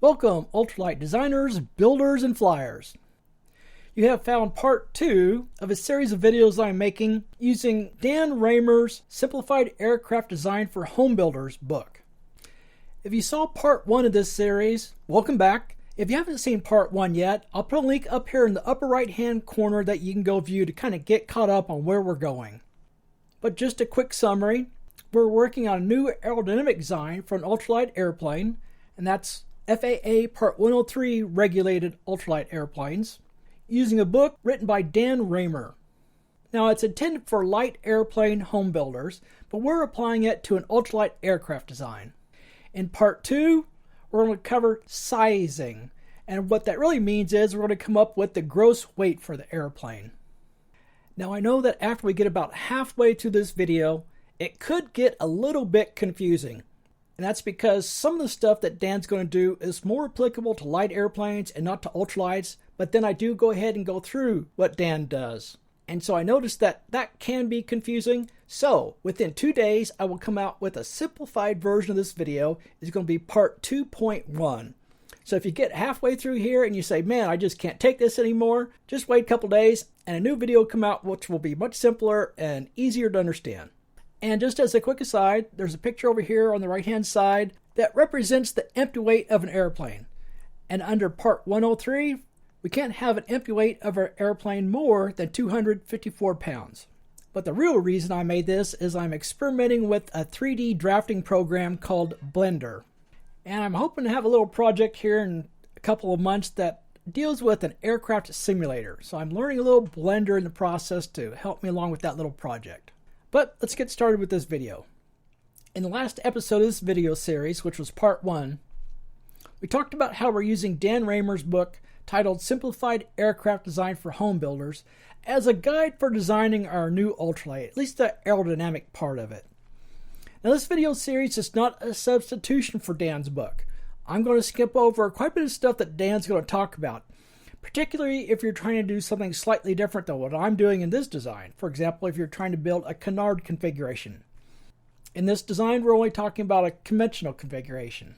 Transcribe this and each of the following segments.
Welcome, ultralight designers, builders, and flyers. You have found part 2 of a series of videos I'm making using Dan Raymer's Simplified Aircraft Design for Homebuilders book. If you saw part 1 of this series, welcome back. If you haven't seen part 1 yet, I'll put a link up here in the upper right hand corner that you can go view to kind of get caught up on where we're going. But just a quick summary, we're working on a new aerodynamic design for an ultralight airplane, and that's FAA Part 103 regulated ultralight airplanes, using a book written by Dan Raymer. Now it's intended for light airplane home builders, but we're applying it to an ultralight aircraft design. In part 2, we're going to cover sizing, and what that really means is we're going to come up with the gross weight for the airplane. Now I know that after we get about halfway through this video, it could get a little bit confusing. And that's because some of the stuff that Dan's going to do is more applicable to light airplanes and not to ultralights, but then I do go ahead and go through what Dan does. And so I noticed that that can be confusing. So within 2 days, I will come out with a simplified version of this video. It's going to be part 2.1. So if you get halfway through here and you say, man, I just can't take this anymore, just wait a couple days and a new video will come out which will be much simpler and easier to understand. And just as a quick aside, there's a picture over here on the right-hand side that represents the empty weight of an airplane. And under Part 103, we can't have an empty weight of our airplane more than 254 pounds. But the real reason I made this is I'm experimenting with a 3D drafting program called Blender. And I'm hoping to have a little project here in a couple of months that deals with an aircraft simulator. So I'm learning a little Blender in the process to help me along with that little project. But let's get started with this video. In the last episode of this video series, which was part 1, we talked about how we're using Dan Raymer's book titled Simplified Aircraft Design for Homebuilders as a guide for designing our new ultralight, at least the aerodynamic part of it. Now this video series is not a substitution for Dan's book. I'm going to skip over quite a bit of stuff that Dan's going to talk about, particularly if you're trying to do something slightly different than what I'm doing in this design. For example, if you're trying to build a canard configuration. In this design, we're only talking about a conventional configuration.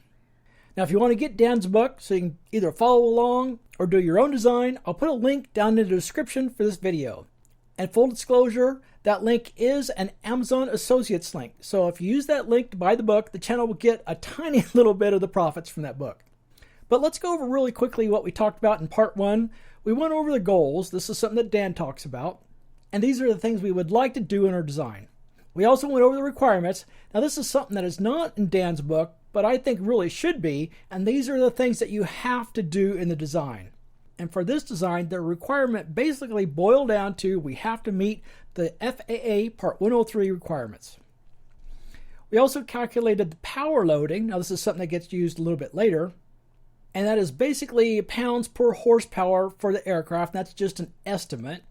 Now, if you want to get Dan's book so you can either follow along or do your own design, I'll put a link down in the description for this video. And full disclosure, that link is an Amazon Associates link. So if you use that link to buy the book, the channel will get a tiny little bit of the profits from that book. But let's go over really quickly what we talked about in part 1. We went over the goals. This is something that Dan talks about. And these are the things we would like to do in our design. We also went over the requirements. Now this is something that is not in Dan's book, but I think really should be. And these are the things that you have to do in the design. And for this design, the requirement basically boiled down to we have to meet the FAA Part 103 requirements. We also calculated the power loading. Now this is something that gets used a little bit later. And that is basically pounds per horsepower for the aircraft. That's just an estimate.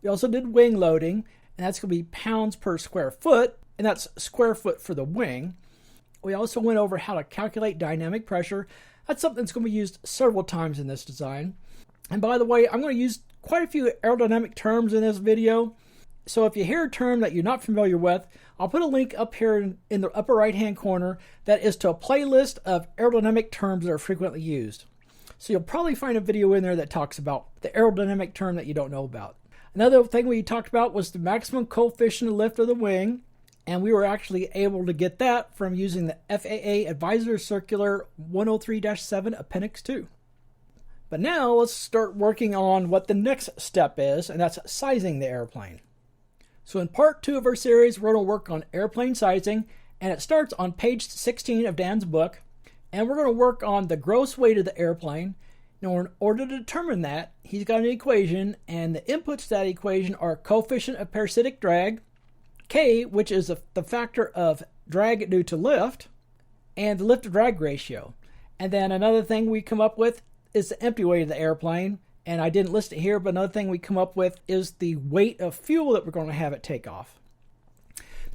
We also did wing loading, and that's going to be pounds per square foot, and that's square foot for the wing. We also went over how to calculate dynamic pressure. That's something that's going to be used several times in this design. And by the way, I'm going to use quite a few aerodynamic terms in this video. So if you hear a term that you're not familiar with, I'll put a link up here in the upper right hand corner that is to a playlist of aerodynamic terms that are frequently used. So you'll probably find a video in there that talks about the aerodynamic term that you don't know about. Another thing we talked about was the maximum coefficient of lift of the wing, and we were actually able to get that from using the FAA Advisory Circular 103-7 Appendix 2. But now let's start working on what the next step is, and that's sizing the airplane. So in part 2 of our series, we're going to work on airplane sizing, and it starts on page 16 of Dan's book, and we're going to work on the gross weight of the airplane. Now in order to determine that, he's got an equation, and the inputs to that equation are coefficient of parasitic drag, K, which is the factor of drag due to lift, and the lift to drag ratio. And then another thing we come up with is the empty weight of the airplane. And I didn't list it here, but another thing we come up with is the weight of fuel that we're going to have at takeoff.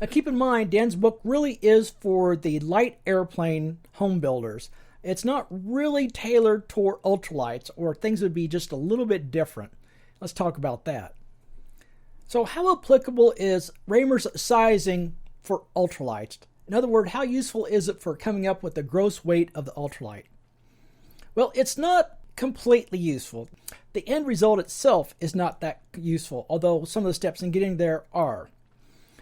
Now keep in mind, Dan's book really is for the light airplane home builders. It's not really tailored toward ultralights, or things would be just a little bit different. Let's talk about that. So how applicable is Raymer's sizing for ultralights? In other words, how useful is it for coming up with the gross weight of the ultralight? Well, it's not completely useful. The end result itself is not that useful, although some of the steps in getting there are.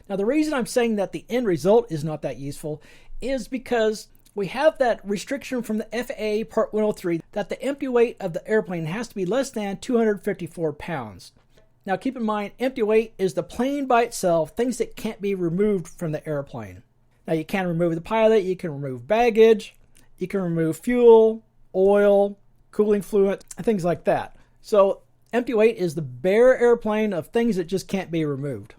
Now, the reason I'm saying that the end result is not that useful is because we have that restriction from the FAA Part 103 that the empty weight of the airplane has to be less than 254 pounds. Now, keep in mind, empty weight is the plane by itself, things that can't be removed from the airplane. Now, you can remove the pilot, you can remove baggage, you can remove fuel, oil, cooling fluid, and things like that. So empty weight is the bare airplane of things that just can't be removed.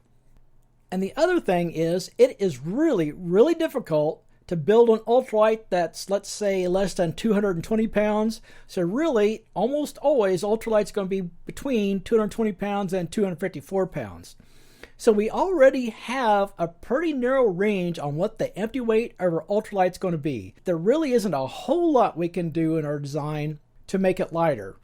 And the other thing is, it is really, really difficult to build an ultralight that's, let's say, less than 220 pounds. So really, almost always, ultralight's going to be between 220 pounds and 254 pounds. So we already have a pretty narrow range on what the empty weight of our ultralight's going to be. There really isn't a whole lot we can do in our design to make it lighter.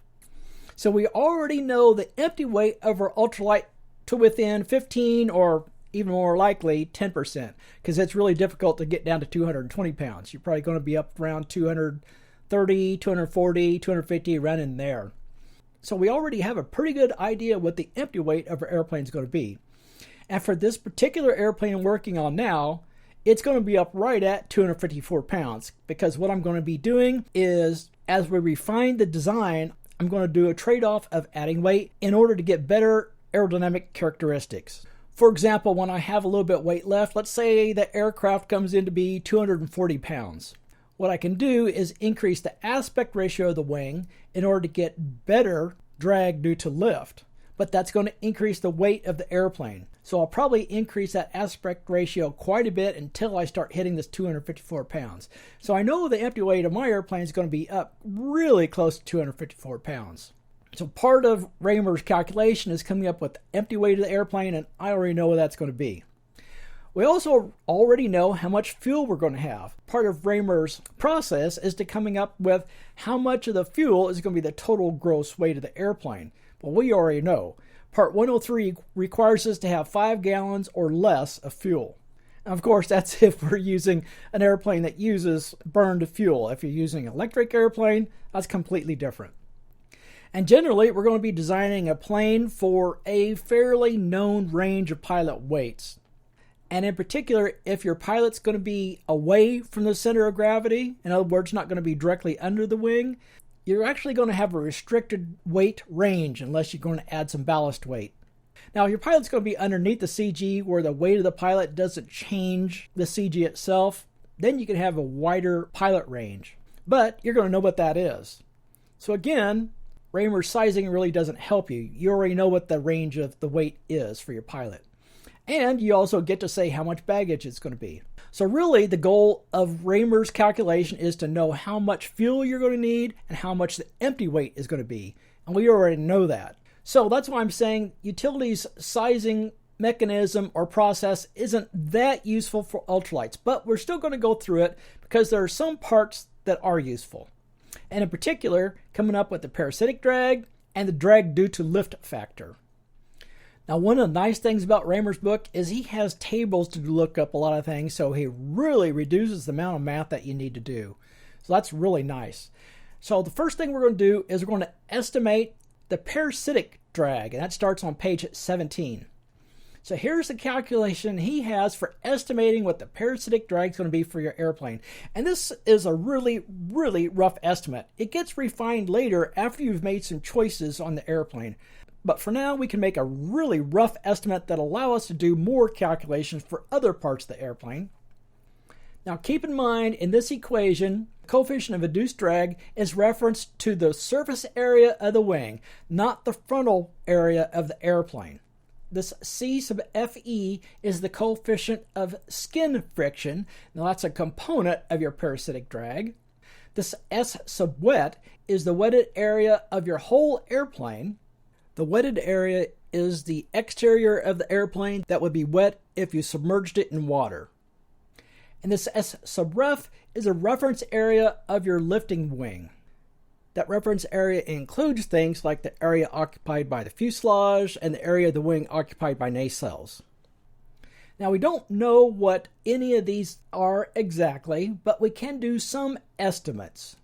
So we already know the empty weight of our ultralight to within 15 or even more likely 10%, because it's really difficult to get down to 220 pounds. You're probably going to be up around 230, 240, 250, around in there. So we already have a pretty good idea what the empty weight of our airplane is going to be. And for this particular airplane I'm working on now, it's going to be up right at 254 pounds, because what I'm going to be doing is, as we refine the design, I'm going to do a trade-off of adding weight in order to get better aerodynamic characteristics. For example, when I have a little bit of weight left, let's say the aircraft comes in to be 240 pounds. What I can do is increase the aspect ratio of the wing in order to get better drag due to lift. But that's going to increase the weight of the airplane. So I'll probably increase that aspect ratio quite a bit until I start hitting this 254 pounds. So I know the empty weight of my airplane is going to be up really close to 254 pounds. So part of Raymer's calculation is coming up with the empty weight of the airplane, and I already know what that's going to be. We also already know how much fuel we're going to have. Part of Raymer's process is to coming up with how much of the fuel is going to be the total gross weight of the airplane. Well, we already know. Part 103 requires us to have 5 gallons or less of fuel. Now, of course, that's if we're using an airplane that uses burned fuel. If you're using an electric airplane, that's completely different. And generally, we're going to be designing a plane for a fairly known range of pilot weights. And in particular, if your pilot's going to be away from the center of gravity, in other words, not going to be directly under the wing, you're actually going to have a restricted weight range unless you're going to add some ballast weight. Now, if your pilot's going to be underneath the CG where the weight of the pilot doesn't change the CG itself, then you can have a wider pilot range. But you're going to know what that is. So again, Raymer's sizing really doesn't help you. You already know what the range of the weight is for your pilot. And you also get to say how much baggage it's going to be. So really, the goal of Raymer's calculation is to know how much fuel you're going to need and how much the empty weight is going to be. And we already know that. So that's why I'm saying utilities sizing mechanism or process isn't that useful for ultralights. But we're still going to go through it because there are some parts that are useful. And in particular, coming up with the parasitic drag and the drag due to lift factor. Now, one of the nice things about Raymer's book is he has tables to look up a lot of things, so he really reduces the amount of math that you need to do. So that's really nice. So the first thing we're going to do is we're going to estimate the parasitic drag, and that starts on page 17. So here's the calculation he has for estimating what the parasitic drag is going to be for your airplane. And this is a really, really rough estimate. It gets refined later after you've made some choices on the airplane. But for now, we can make a really rough estimate that allow us to do more calculations for other parts of the airplane. Now keep in mind, in this equation, coefficient of induced drag is referenced to the surface area of the wing, not the frontal area of the airplane. This C sub Fe is the coefficient of skin friction. Now that's a component of your parasitic drag. This S sub wet is the wetted area of your whole airplane. The wetted area is the exterior of the airplane that would be wet if you submerged it in water. And this S sub ref is a reference area of your lifting wing. That reference area includes things like the area occupied by the fuselage and the area of the wing occupied by nacelles. Now, we don't know what any of these are exactly, but we can do some estimates.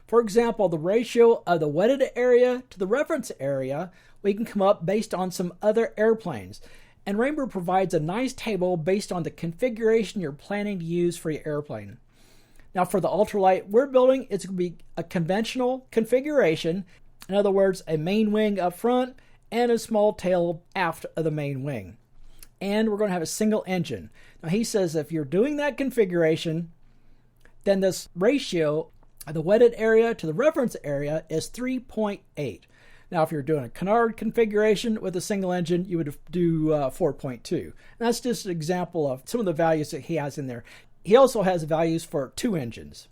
For example, the ratio of the wetted area to the reference area, we can come up based on some other airplanes. And Raymer provides a nice table based on the configuration you're planning to use for your airplane. Now for the ultralight we're building, it's going to be a conventional configuration. In other words, a main wing up front and a small tail aft of the main wing. And we're going to have a single engine. Now he says if you're doing that configuration, then this ratio of the wetted area to the reference area is 3.8. Now if you're doing a canard configuration with a single engine, you would do 4.2. And that's just an example of some of the values that he has in there. He also has values for 2 engines.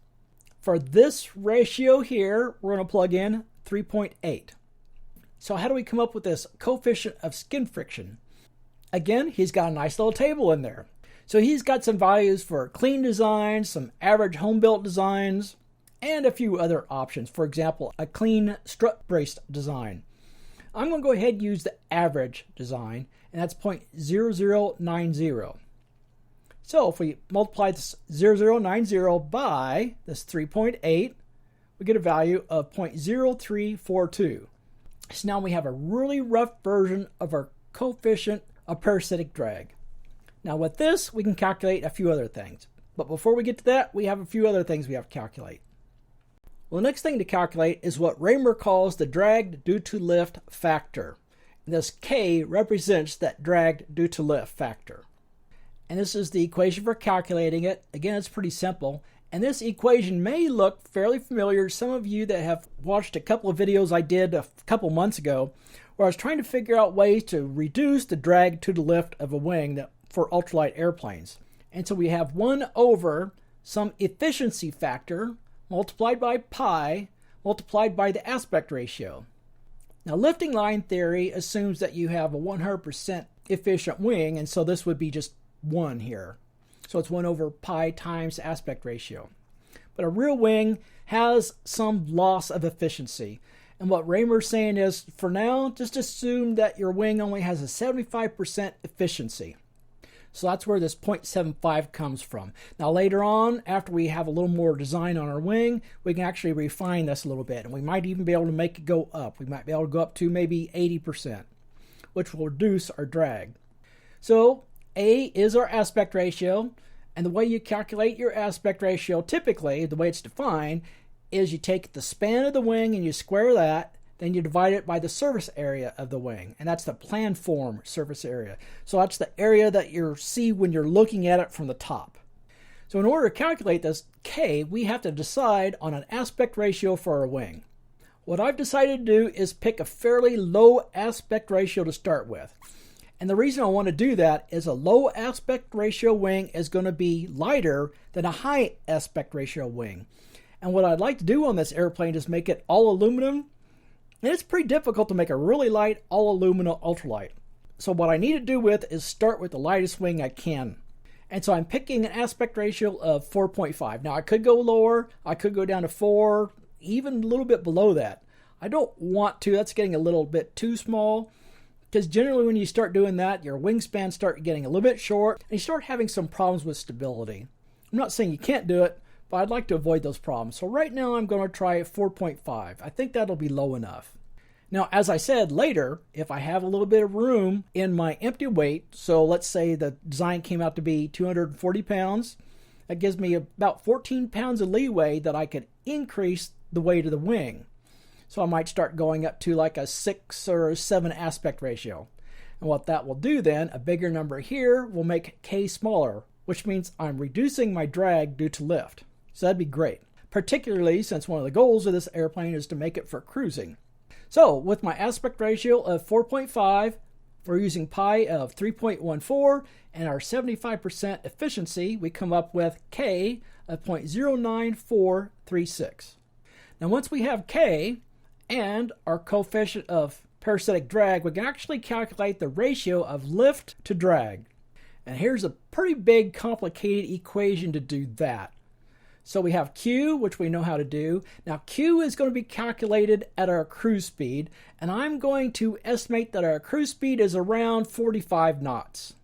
For this ratio here, we're going to plug in 3.8. So how do we come up with this coefficient of skin friction? Again, he's got a nice little table in there. So he's got some values for clean designs, some average home-built designs, and a few other options. For example, a clean strut-braced design. I'm going to go ahead and use the average design, and that's 0.0090. So if we multiply this 0090 by this 3.8, we get a value of 0.0342. So now we have a really rough version of our coefficient of parasitic drag. Now with this, we can calculate a few other things. But before we get to that, we have a few other things we have to calculate. Well, the next thing to calculate is what Raymer calls the drag due to lift factor. And this K represents that drag due to lift factor. And this is the equation for calculating it. Again, it's pretty simple. And this equation may look fairly familiar to some of you that have watched a couple of videos I did a couple months ago, where I was trying to figure out ways to reduce the drag to the lift of a wing for ultralight airplanes. And so we have 1 over some efficiency factor multiplied by pi multiplied by the aspect ratio. Now lifting line theory assumes that you have a 100% efficient wing, and so this would be just 1 here. So it's 1 over pi times aspect ratio. But a real wing has some loss of efficiency. And what Raymer's saying is, for now, just assume that your wing only has a 75% efficiency. So that's where this 0.75 comes from. Now later on, after we have a little more design on our wing, we can actually refine this a little bit. And we might even be able to make it go up. We might be able to go up to maybe 80%, which will reduce our drag. So A is our aspect ratio. And the way you calculate your aspect ratio, typically, the way it's defined, is you take the span of the wing and you square that, then you divide it by the surface area of the wing. And that's the planform surface area. So that's the area that you see when you're looking at it from the top. So in order to calculate this K, we have to decide on an aspect ratio for our wing. What I've decided to do is pick a fairly low aspect ratio to start with. And the reason I want to do that is a low aspect ratio wing is going to be lighter than a high aspect ratio wing. And what I'd like to do on this airplane is make it all aluminum. And it's pretty difficult to make a really light all aluminum ultralight. So what I need to do with is start with the lightest wing I can. And so I'm picking an aspect ratio of 4.5. Now I could go lower, I could go down to 4, even a little bit below that. I don't want to, that's getting a little bit too small. Because generally when you start doing that, your wingspans start getting a little bit short and you start having some problems with stability. I'm not saying you can't do it, but I'd like to avoid those problems. So right now I'm going to try 4.5. I think that'll be low enough. Now, as I said later, if I have a little bit of room in my empty weight, so let's say the design came out to be 240 pounds, that gives me about 14 pounds of leeway that I could increase the weight of the wing. So I might start going up to like a 6 or 7 aspect ratio. And what that will do then, a bigger number here will make K smaller, which means I'm reducing my drag due to lift. So that'd be great, particularly since one of the goals of this airplane is to make it for cruising. So with my aspect ratio of 4.5, we're using pi of 3.14 and our 75% efficiency, we come up with K of 0.09436. Now once we have K and our coefficient of parasitic drag, we can actually calculate the ratio of lift to drag. And here's a pretty big complicated equation to do that. So we have Q, which we know how to do. Now Q is going to be calculated at our cruise speed, and I'm going to estimate that our cruise speed is around 45 knots.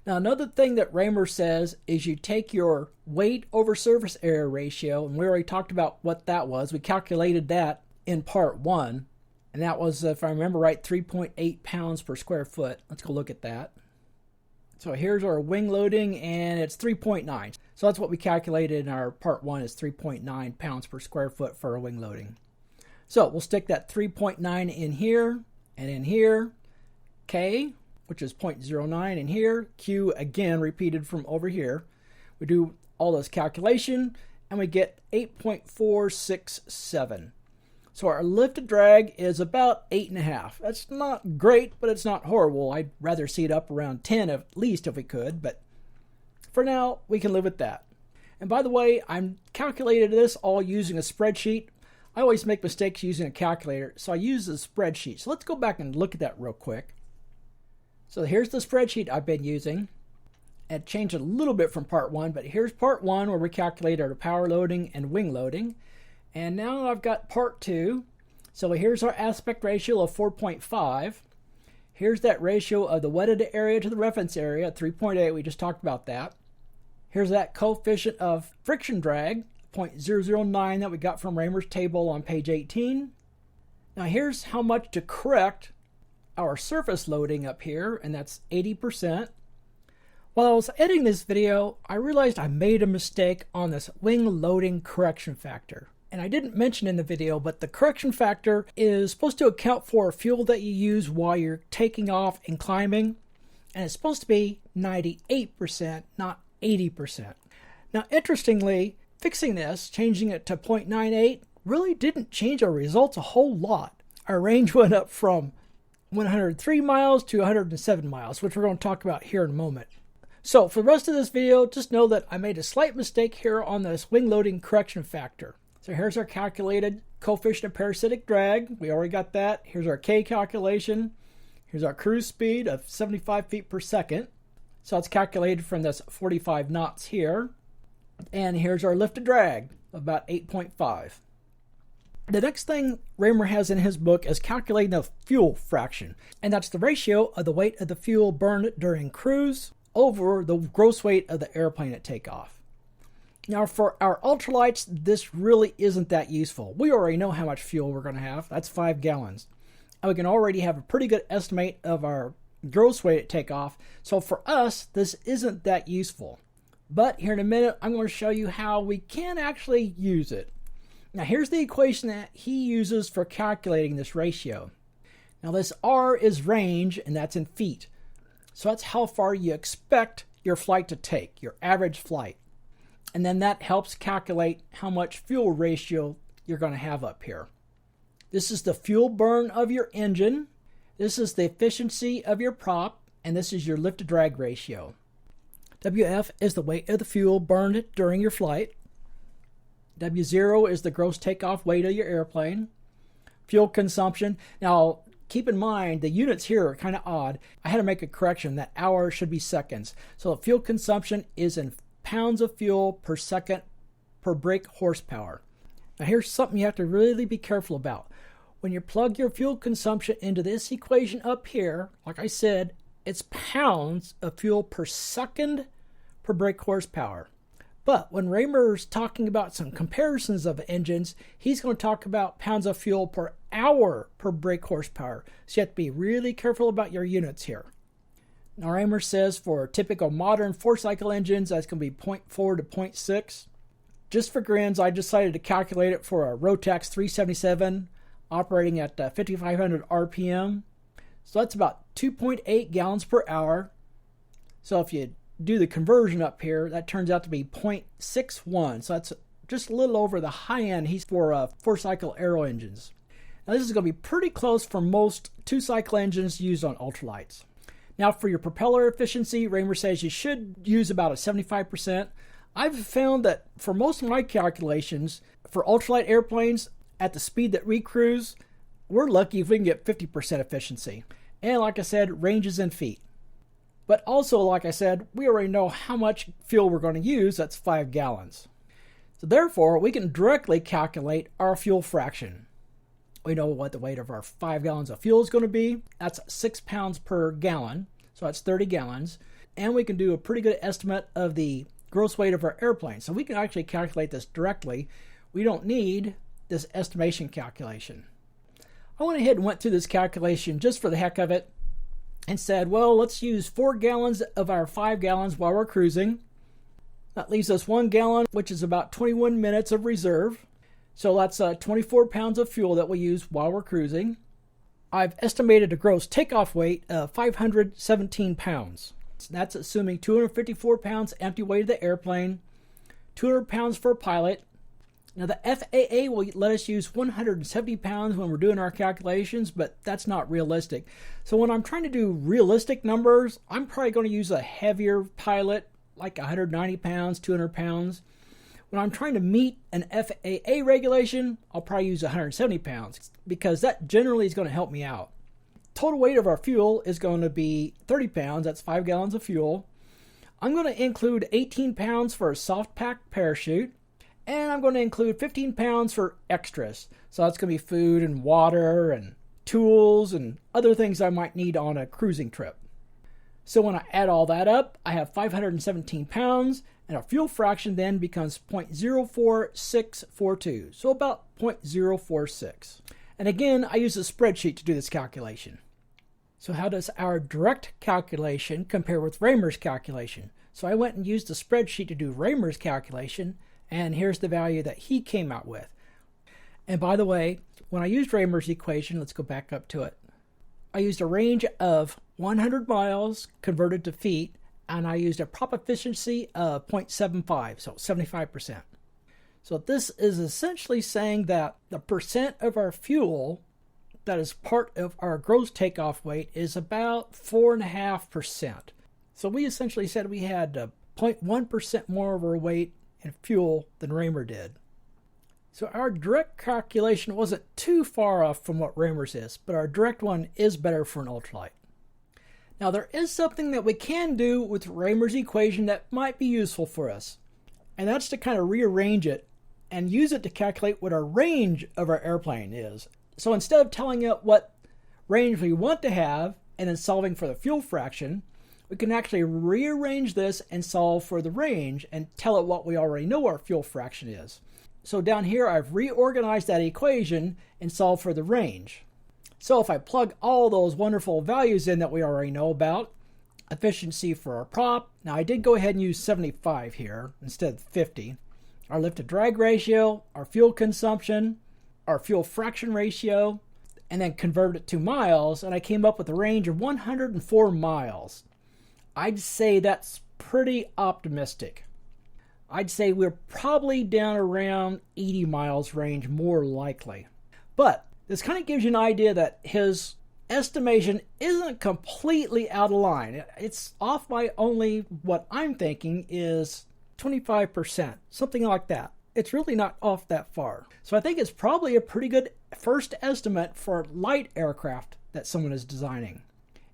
Now, another thing that Raymer says is you take your weight over surface area ratio, and we already talked about what that was. We calculated that in part 1, and that was, if I remember right, 3.8 pounds per square foot. Let's go look at that. So here's our wing loading, and it's 3.9. So that's what we calculated in our part 1 is 3.9 pounds per square foot for our wing loading. So we'll stick that 3.9 in here and in here. K, which is 0.09 in here. Q, again, repeated from over here. We do all this calculation, and we get 8.467. So our lifted drag is about 8.5. That's not great, but it's not horrible. I'd rather see it up around 10 at least if we could, but for now, we can live with that. And by the way, I'm calculated this all using a spreadsheet. I always make mistakes using a calculator, so I use a spreadsheet. So let's go back and look at that real quick. So here's the spreadsheet I've been using. It changed a little bit from part 1, but here's part 1 where we calculate our power loading and wing loading. And now I've got part 2. So here's our aspect ratio of 4.5. Here's that ratio of the wetted area to the reference area, 3.8. We just talked about that. Here's that coefficient of friction drag, 0.009 that we got from Raymer's table on page 18. Now here's how much to correct our surface loading up here, and that's 80%. While I was editing this video, I realized I made a mistake on this wing loading correction factor. And I didn't mention in the video, but the correction factor is supposed to account for fuel that you use while you're taking off and climbing. And it's supposed to be 98%, not 80%. Now, interestingly, fixing this, changing it to 0.98, really didn't change our results a whole lot. Our range went up from 103 miles to 107 miles, which we're going to talk about here in a moment. So for the rest of this video, just know that I made a slight mistake here on this wing loading correction factor. So here's our calculated coefficient of parasitic drag. We already got that. Here's our K calculation. Here's our cruise speed of 75 feet per second. So it's calculated from this 45 knots here. And here's our lifted drag, about 8.5. The next thing Raymer has in his book is calculating the fuel fraction. And that's the ratio of the weight of the fuel burned during cruise over the gross weight of the airplane at takeoff. Now for our ultralights, this really isn't that useful. We already know how much fuel we're going to have. That's 5 gallons. And we can already have a pretty good estimate of our gross weight at takeoff. So for us, this isn't that useful. But here in a minute, I'm going to show you how we can actually use it. Now here's the equation that he uses for calculating this ratio. Now this R is range, and that's in feet. So that's how far you expect your flight to take, your average flight. And then that helps calculate how much fuel ratio you're going to have up here. This is the fuel burn of your engine. This is the efficiency of your prop. And this is your lift to drag ratio. WF is the weight of the fuel burned during your flight. W0 is the gross takeoff weight of your airplane. Fuel consumption. Now, keep in mind, the units here are kind of odd. I had to make a correction. That hour should be seconds. So the fuel consumption is in pounds of fuel per second per brake horsepower. Now here's something you have to really be careful about. When you plug your fuel consumption into this equation up here, like I said, it's pounds of fuel per second per brake horsepower. But when Raymer's talking about some comparisons of engines, he's going to talk about pounds of fuel per hour per brake horsepower. So you have to be really careful about your units here. Now Raymer says for typical modern 4-cycle engines, that's going to be 0.4 to 0.6. Just for grins, I decided to calculate it for a Rotax 377 operating at 5,500 RPM. So that's about 2.8 gallons per hour. So if you do the conversion up here, that turns out to be 0.61. So that's just a little over the high end he's for 4-cycle Aero engines. Now this is going to be pretty close for most 2-cycle engines used on ultralights. Now for your propeller efficiency, Raymer says you should use about a 75%. I've found that for most of my calculations, for ultralight airplanes at the speed that we cruise, we're lucky if we can get 50% efficiency. And like I said, range is in feet. But also, like I said, we already know how much fuel we're going to use. That's 5 gallons. So therefore, we can directly calculate our fuel fraction. We know what the weight of our 5 gallons of fuel is going to be. That's 6 pounds per gallon. So that's 30 gallons. and we can do a pretty good estimate of the gross weight of our airplane. So we can actually calculate this directly. We don't need this estimation calculation. I went ahead and went through this calculation just for the heck of it and said, well, let's use 4 gallons of our 5 gallons while we're cruising. That leaves us 1 gallon, which is about 21 minutes of reserve. So that's 24 pounds of fuel that we use while we're cruising. I've estimated a gross takeoff weight of 517 pounds. That's assuming 254 pounds empty weight of the airplane, 200 pounds for a pilot. Now the FAA will let us use 170 pounds when we're doing our calculations, but that's not realistic. So when I'm trying to do realistic numbers, I'm probably going to use a heavier pilot, like 190 pounds, 200 pounds. When I'm trying to meet an FAA regulation, I'll probably use 170 pounds because that generally is going to help me out. Total weight of our fuel is going to be 30 pounds. That's 5 gallons of fuel. I'm going to include 18 pounds for a soft pack parachute, and I'm going to include 15 pounds for extras. So that's going to be food and water and tools and other things I might need on a cruising trip. So when I add all that up, I have 517 pounds, and our fuel fraction then becomes 0.04642, so about 0.046. And again, I use a spreadsheet to do this calculation. So how does our direct calculation compare with Raymer's calculation? So I went and used a spreadsheet to do Raymer's calculation, and here's the value that he came out with. And by the way, when I used Raymer's equation, let's go back up to it. I used a range of 100 miles converted to feet, and I used a prop efficiency of 0.75, so 75%. So this is essentially saying that the percent of our fuel that is part of our gross takeoff weight is about 4.5%. So we essentially said we had 0.1% more of our weight in fuel than Raymer did. So our direct calculation wasn't too far off from what Raymer's is, but our direct one is better for an ultralight. Now there is something that we can do with Raymer's equation that might be useful for us, and that's to kind of rearrange it and use it to calculate what our range of our airplane is. So instead of telling it what range we want to have and then solving for the fuel fraction, we can actually rearrange this and solve for the range and tell it what we already know our fuel fraction is. So down here I've reorganized that equation and solved for the range. So if I plug all those wonderful values in that we already know about, efficiency for our prop, now I did go ahead and use 75 here instead of 50, our lift to drag ratio, our fuel consumption, our fuel fraction ratio, and then convert it to miles, and I came up with a range of 104 miles. I'd say that's pretty optimistic. I'd say we're probably down around 80 miles range, more likely. But this kind of gives you an idea that his estimation isn't completely out of line. It's off by only what I'm thinking is 25%, something like that. It's really not off that far. So I think it's probably a pretty good first estimate for light aircraft that someone is designing.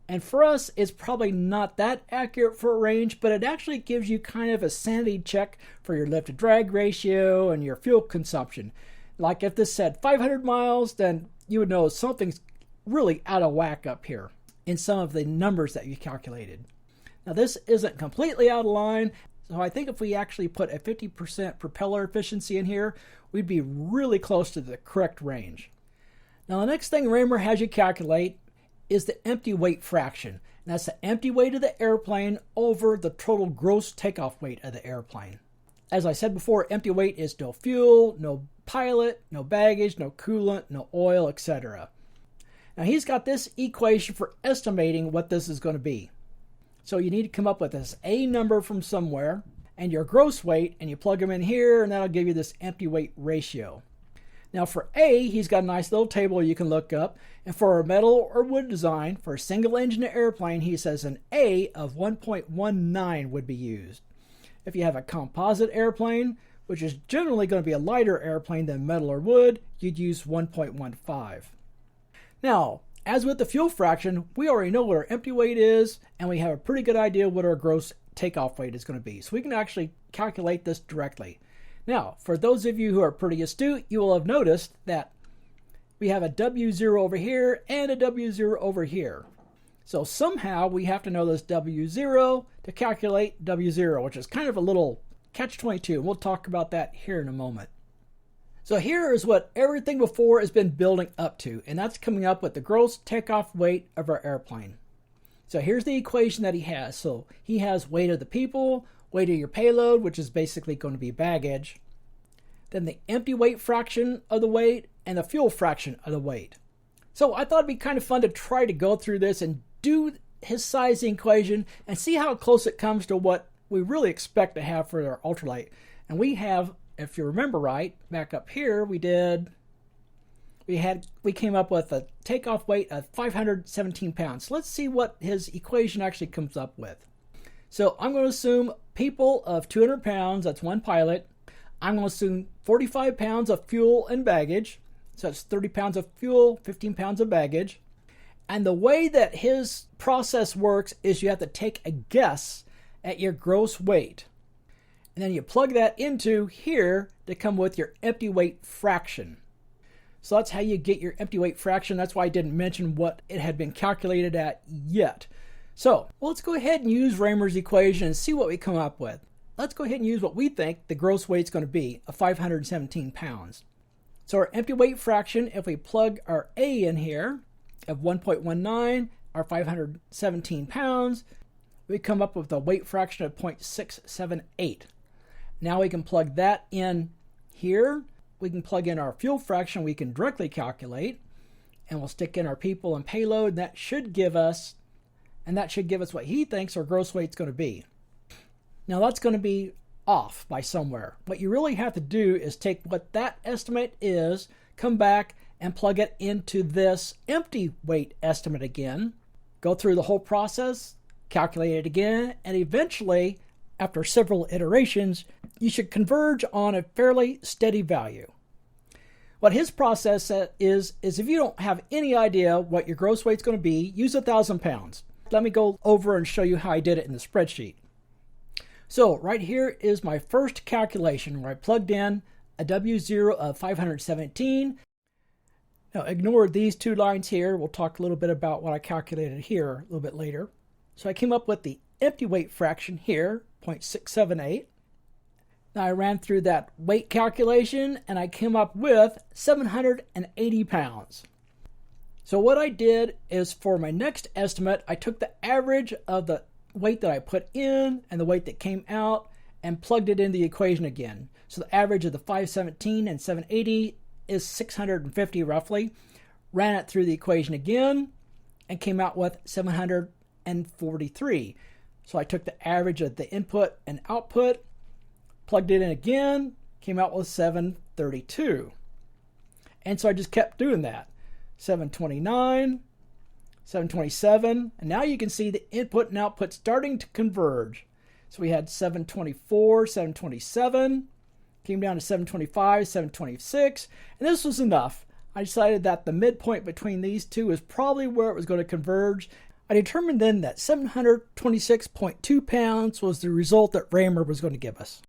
And for us, it's probably not that accurate for a range, but it actually gives you kind of a sanity check for your lift to drag ratio and your fuel consumption. Like if this said 500 miles, then you would know something's really out of whack up here in some of the numbers that you calculated. Now this isn't completely out of line, so I think if we actually put a 50% propeller efficiency in here, we'd be really close to the correct range. Now the next thing Raymer has you calculate is the empty weight fraction. And that's the empty weight of the airplane over the total gross takeoff weight of the airplane. As I said before, empty weight is no fuel, no pilot, no baggage, no coolant, no oil, etc. Now he's got this equation for estimating what this is going to be. So you need to come up with this A number from somewhere and your gross weight, and you plug them in here, and that'll give you this empty weight ratio. Now for A, he's got a nice little table you can look up, and for a metal or wood design, for a single engine airplane, he says an A of 1.19 would be used. If you have a composite airplane, which is generally going to be a lighter airplane than metal or wood, you'd use 1.15. Now, as with the fuel fraction, we already know what our empty weight is, and we have a pretty good idea what our gross takeoff weight is going to be. So we can actually calculate this directly. Now, for those of you who are pretty astute, you will have noticed that we have a W0 over here and a W0 over here. So somehow we have to know this W0 to calculate W0, which is kind of a little catch-22. We'll talk about that here in a moment. So here is what everything before has been building up to, and that's coming up with the gross takeoff weight of our airplane. So here's the equation that he has. So he has weight of the people, weight of your payload, which is basically going to be baggage, then the empty weight fraction of the weight, and the fuel fraction of the weight. So I thought it'd be kind of fun to try to go through this and do his sizing equation and see how close it comes to what we really expect to have for our ultralight. And we have, if you remember right, back up here, we came up with a takeoff weight of 517 pounds. Let's see what his equation actually comes up with. So I'm going to assume people of 200 pounds, that's one pilot. I'm going to assume 45 pounds of fuel and baggage. So that's 30 pounds of fuel, 15 pounds of baggage. And the way that his process works is you have to take a guess at your gross weight. And then you plug that into here to come with your empty weight fraction. So that's how you get your empty weight fraction. That's why I didn't mention what it had been calculated at yet. So let's go ahead and use Raymer's equation and see what we come up with. Let's go ahead and use what we think the gross weight is going to be of 517 pounds. So our empty weight fraction, if we plug our A in here of 1.19, our 517 pounds, we come up with a weight fraction of 0.678. Now we can plug that in here. We can plug in our fuel fraction we can directly calculate, and we'll stick in our people and payload, and that should give us what he thinks our gross weight's going to be. Now that's going to be off by somewhere. What you really have to do is take what that estimate is, come back and plug it into this empty weight estimate again, go through the whole process, calculate it again, and eventually, after several iterations, you should converge on a fairly steady value. What his process is if you don't have any idea what your gross weight's going to be, use 1,000 pounds. Let me go over and show you how I did it in the spreadsheet. So right here is my first calculation where I plugged in a W0 of 517. Now ignore these two lines here. We'll talk a little bit about what I calculated here a little bit later. So I came up with the empty weight fraction here, 0.678. Now I ran through that weight calculation and I came up with 780 pounds. So what I did is for my next estimate, I took the average of the weight that I put in and the weight that came out and plugged it in the equation again. So the average of the 517 and 780 is 650 roughly. Ran it through the equation again and came out with 743. So I took the average of the input and output, plugged it in again, came out with 732. And so I just kept doing that. 729, 727, and now you can see the input and output starting to converge. So we had 724, 727, came down to 725, 726, and this was enough. I decided that the midpoint between these two is probably where it was going to converge. I determined then that 726.2 pounds was the result that Raymer was going to give us.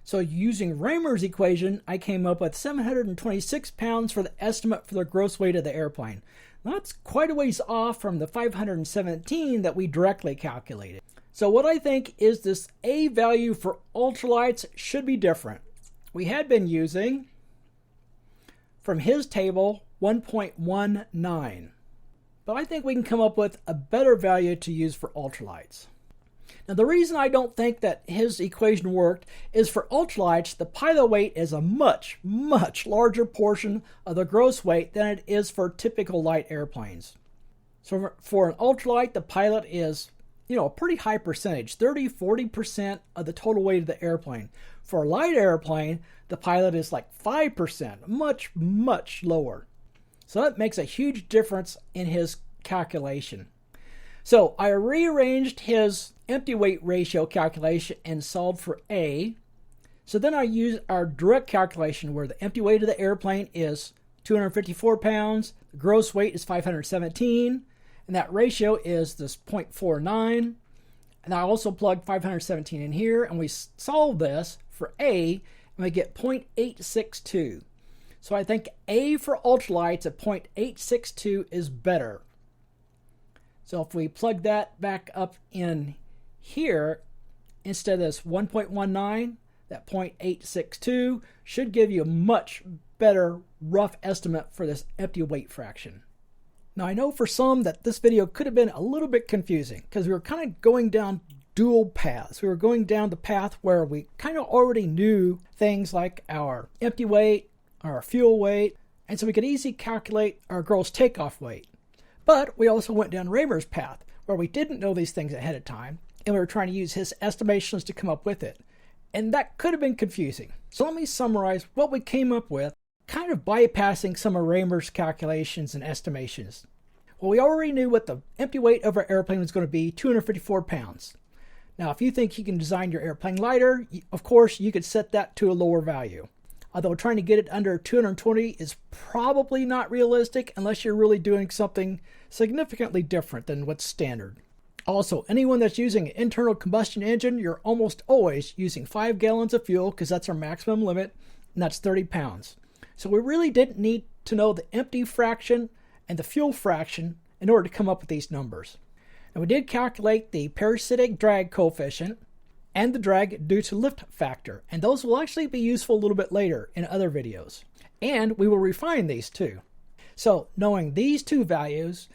So using Raymer's equation, I came up with 726 pounds for the estimate for the gross weight of the airplane. That's quite a ways off from the 517 that we directly calculated. So what I think is this A value for ultralights should be different. We had been using, from his table, 1.19. But I think we can come up with a better value to use for ultralights. Now the reason I don't think that his equation worked is for ultralights, the pilot weight is a much, much larger portion of the gross weight than it is for typical light airplanes. So for an ultralight, the pilot is, a pretty high percentage, 30-40% of the total weight of the airplane. For a light airplane, the pilot is like 5%, much, much lower. So that makes a huge difference in his calculation. So I rearranged his empty weight ratio calculation and solved for A. So then I used our direct calculation where the empty weight of the airplane is 254 pounds, the gross weight is 517, and that ratio is this 0.49. And I also plugged 517 in here, and we solve this for A, and we get 0.862. So I think A for ultralights at 0.862 is better. So if we plug that back up in here, instead of this 1.19, that 0.862 should give you a much better rough estimate for this empty weight fraction. Now I know for some that this video could have been a little bit confusing because we were kind of going down dual paths. We were going down the path where we kind of already knew things like our empty weight, our fuel weight, and so we could easily calculate our gross takeoff weight. But we also went down Raymer's path where we didn't know these things ahead of time and we were trying to use his estimations to come up with it. And that could have been confusing. So let me summarize what we came up with, kind of bypassing some of Raymer's calculations and estimations. Well, we already knew what the empty weight of our airplane was going to be, 254 pounds. Now, if you think you can design your airplane lighter, of course, you could set that to a lower value. Although trying to get it under 220 is probably not realistic unless you're really doing something significantly different than what's standard. Also, anyone that's using an internal combustion engine, you're almost always using 5 gallons of fuel because that's our maximum limit, and that's 30 pounds. So we really didn't need to know the empty fraction and the fuel fraction in order to come up with these numbers. And we did calculate the parasitic drag coefficient and the drag due to lift factor, and those will actually be useful a little bit later in other videos. And we will refine these too. So knowing these two values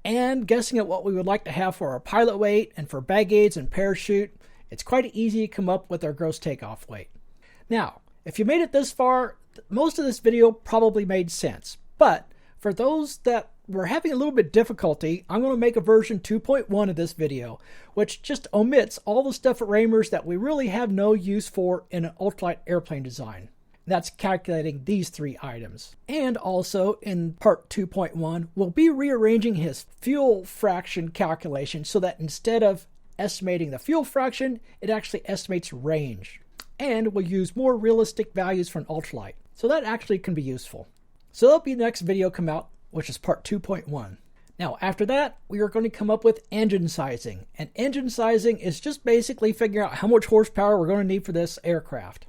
and guessing at what we would like to have for our pilot weight and for bag aids and parachute, it's quite easy to come up with our gross takeoff weight. Now, if you made it this far, most of this video probably made sense. But for those that were having a little bit difficulty, I'm going to make a version 2.1 of this video, which just omits all the stuff at Raymer's that we really have no use for in an ultralight airplane design. That's calculating these 3 items. And also in part 2.1, we'll be rearranging his fuel fraction calculation so that instead of estimating the fuel fraction, it actually estimates range. And we'll use more realistic values for an ultralight. So that actually can be useful. So that'll be the next video come out, which is part 2.1. Now after that, we are going to come up with engine sizing. And engine sizing is just basically figuring out how much horsepower we're going to need for this aircraft.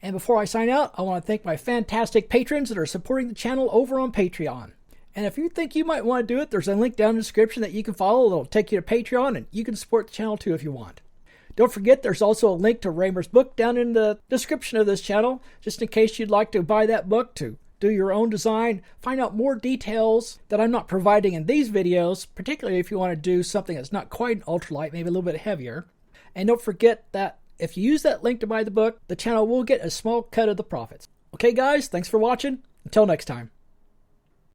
And before I sign out, I want to thank my fantastic patrons that are supporting the channel over on Patreon. And if you think you might want to do it, there's a link down in the description that you can follow. It'll take you to Patreon, and you can support the channel too if you want. Don't forget, there's also a link to Raymer's book down in the description of this channel, just in case you'd like to buy that book to do your own design, find out more details that I'm not providing in these videos, particularly if you want to do something that's not quite an ultralight, maybe a little bit heavier. And don't forget that if you use that link to buy the book, the channel will get a small cut of the profits. Okay guys, thanks for watching. Until next time.